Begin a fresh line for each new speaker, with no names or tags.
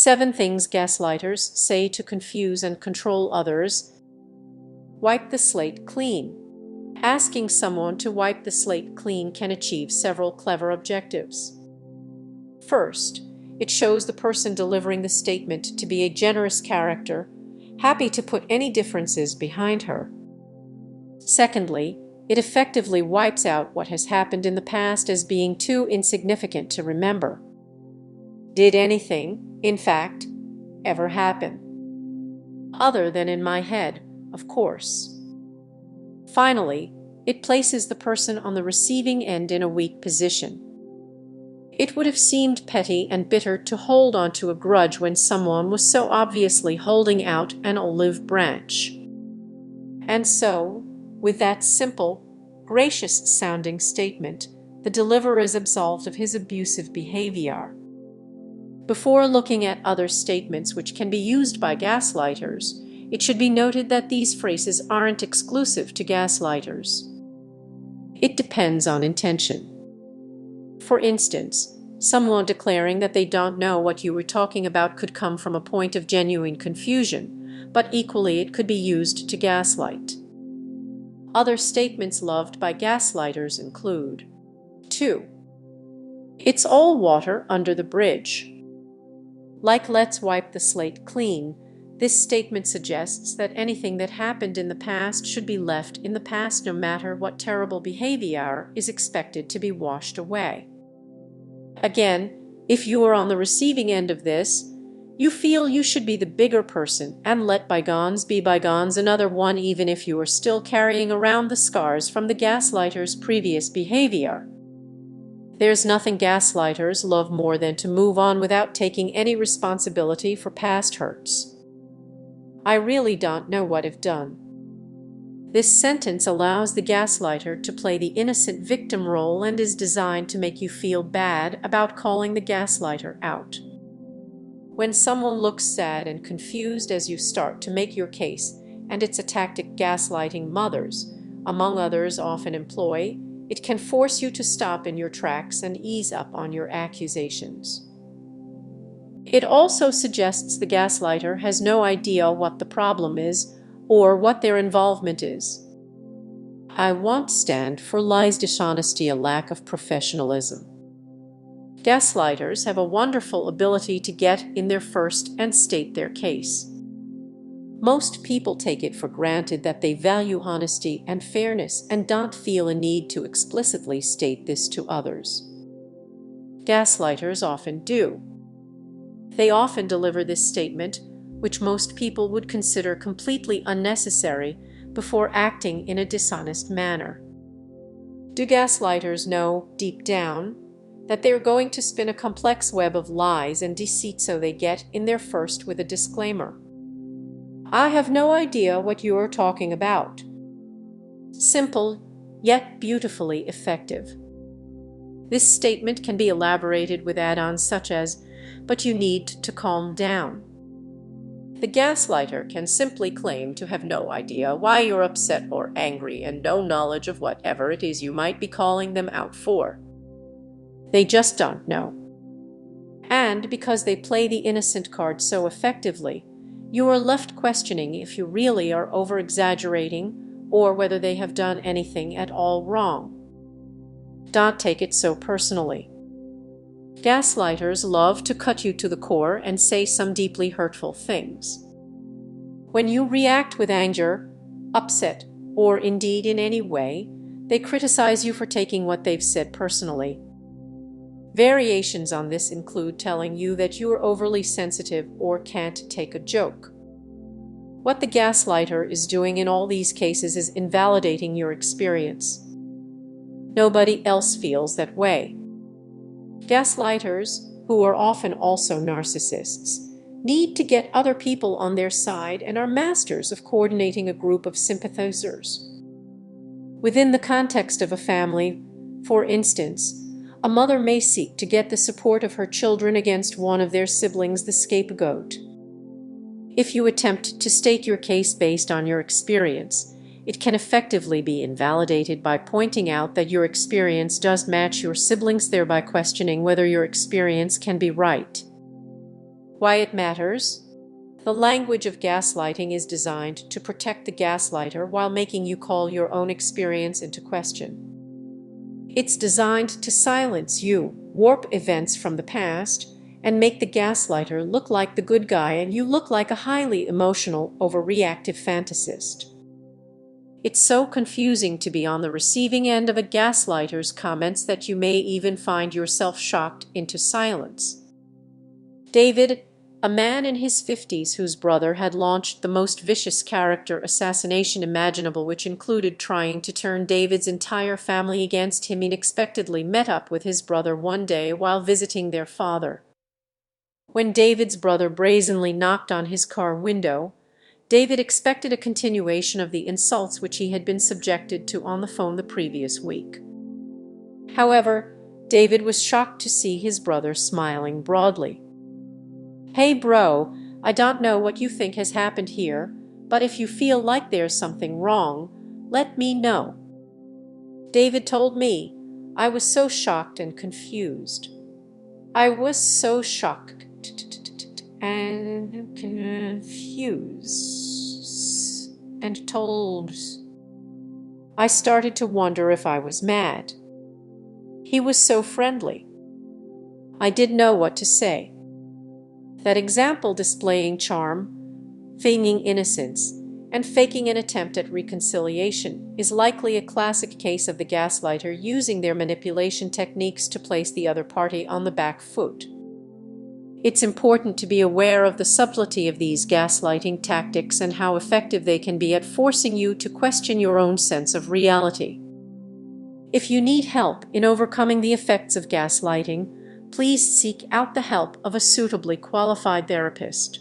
7 things gaslighters say to confuse and control others. Wipe the slate clean. Asking someone to wipe the slate clean can achieve several clever objectives. First, it shows the person delivering the statement to be a generous character, happy to put any differences behind her. Secondly, it effectively wipes out what has happened in the past as being too insignificant to remember. Did anything, in fact, ever happen? Other than in my head, of course. Finally, it places the person on the receiving end in a weak position. It would have seemed petty and bitter to hold on to a grudge when someone was so obviously holding out an olive branch. And so, with that simple, gracious-sounding statement, the deliverer is absolved of his abusive behavior. Before looking at other statements which can be used by gaslighters, it should be noted that these phrases aren't exclusive to gaslighters. It depends on intention. For instance, someone declaring that they don't know what you were talking about could come from a point of genuine confusion, but equally it could be used to gaslight. Other statements loved by gaslighters include: 2. It's all water under the bridge. Like let's wipe the slate clean, this statement suggests that anything that happened in the past should be left in the past, no matter what terrible behavior is expected to be washed away. Again, if you are on the receiving end of this, you feel you should be the bigger person and let bygones be bygones, another one, even if you are still carrying around the scars from the gaslighter's previous behavior. There's nothing gaslighters love more than to move on without taking any responsibility for past hurts. I really don't know what I've done. This sentence allows the gaslighter to play the innocent victim role and is designed to make you feel bad about calling the gaslighter out. When someone looks sad and confused as you start to make your case, and it's a tactic gaslighting mothers, among others, often employ, it can force you to stop in your tracks and ease up on your accusations. It also suggests the gaslighter has no idea what the problem is or what their involvement is. I won't stand for lies, dishonesty, a lack of professionalism. Gaslighters have a wonderful ability to get in there first and state their case. Most people take it for granted that they value honesty and fairness and don't feel a need to explicitly state this to others. Gaslighters often do. They often deliver this statement, which most people would consider completely unnecessary, before acting in a dishonest manner. Do gaslighters know, deep down, that they're going to spin a complex web of lies and deceit, so they get in there first with a disclaimer? I have no idea what you are talking about. Simple, yet beautifully effective. This statement can be elaborated with add-ons such as, but you need to calm down. The gaslighter can simply claim to have no idea why you're upset or angry and no knowledge of whatever it is you might be calling them out for. They just don't know. And because they play the innocent card so effectively, you are left questioning if you really are over-exaggerating or whether they have done anything at all wrong. Don't take it so personally. Gaslighters love to cut you to the core and say some deeply hurtful things. When you react with anger, upset, or indeed in any way, they criticize you for taking what they've said personally. Variations on this include telling you that you are overly sensitive or can't take a joke. What the gaslighter is doing in all these cases is invalidating your experience. Nobody else feels that way. Gaslighters, who are often also narcissists, need to get other people on their side and are masters of coordinating a group of sympathizers. Within the context of a family, for instance, a mother may seek to get the support of her children against one of their siblings, the scapegoat. If you attempt to state your case based on your experience, it can effectively be invalidated by pointing out that your experience does match your siblings', thereby questioning whether your experience can be right. Why it matters? The language of gaslighting is designed to protect the gaslighter while making you call your own experience into question. It's designed to silence you, warp events from the past, and make the gaslighter look like the good guy and you look like a highly emotional, overreactive fantasist. It's so confusing to be on the receiving end of a gaslighter's comments that you may even find yourself shocked into silence. David, a man in his 50s whose brother had launched the most vicious character assassination imaginable, which included trying to turn David's entire family against him, unexpectedly met up with his brother one day while visiting their father. When David's brother brazenly knocked on his car window, David expected a continuation of the insults which he had been subjected to on the phone the previous week. However, David was shocked to see his brother smiling broadly. "Hey bro, I don't know what you think has happened here, but if you feel like there's something wrong, let me know." David told me, "I was so shocked and confused. I was so shocked and confused and told. I started to wonder if I was mad. He was so friendly. I didn't know what to say." That example displaying charm, feigning innocence, and faking an attempt at reconciliation is likely a classic case of the gaslighter using their manipulation techniques to place the other party on the back foot. It's important to be aware of the subtlety of these gaslighting tactics and how effective they can be at forcing you to question your own sense of reality. If you need help in overcoming the effects of gaslighting, please seek out the help of a suitably qualified therapist.